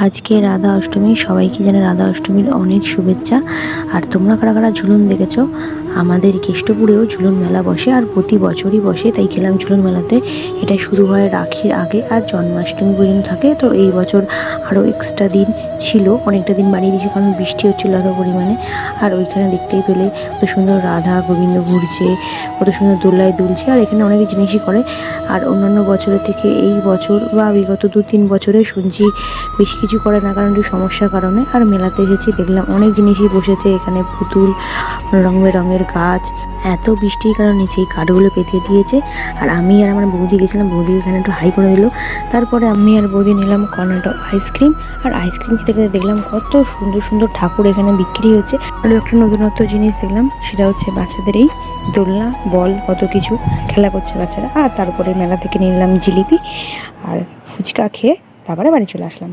আজকে রাধা অষ্টমী, সবাইকে জানাই রাধা অষ্টমীর অনেক শুভেচ্ছা। আর তোমরা কারা কারা ঝুলন দেখেছো? আমাদের কেষ্টপুরেও ঝুলন মেলা বসে, আর প্রতি বছরই বসে, তাই গেলাম ঝুলন মেলাতে। এটা শুরু হয় রাখির আগে আর জন্মাষ্টমী পর্যন্ত থাকে। তো এই বছর আরও এক্সট্রা দিন ছিল, অনেকটা দিন বাড়িয়ে দিয়েছে, কারণ বৃষ্টি হচ্ছিল এত পরিমাণে। আর ওইখানে দেখতেই পেলে কত সুন্দর রাধা গোবিন্দ ঘুরছে, কত সুন্দর দোলায় দুলছে, আর এখানে অনেক জিনিসই করে। আর অন্যান্য বছরের থেকে এই বছর বা বিগত 2-3 বছরে শুনছি বেশি কিছু করে না, কারণ একটু সমস্যার কারণে। আর মেলাতে এসেছি, দেখলাম অনেক জিনিসই বসেছে এখানে, পুতুল, রং বেরঙের গাছ। এত বৃষ্টির কারণে নিচেই কাঠগুলো পেতে দিয়েছে। আর আমি আর আমার বৌদি গেছিলাম, বৌদি এখানে একটু হাই করে দিল। তারপরে আমি আর বৌদি নিলাম কর্নাটো আইসক্রিম। আর আইসক্রিম খেতে খেতে দেখলাম কত সুন্দর সুন্দর ঠাকুর এখানে বিক্রি হচ্ছে। আর একটা নতুনত্ব জিনিস দেখলাম, সেটা হচ্ছে বাচ্চাদের এই দোলনা, বল, কত কিছু খেলা করছে বাচ্চারা। আর তারপরে মেলা থেকে নিলাম জিলিপি আর ফুচকা খেয়ে তারপরে বাড়ি চলে আসলাম।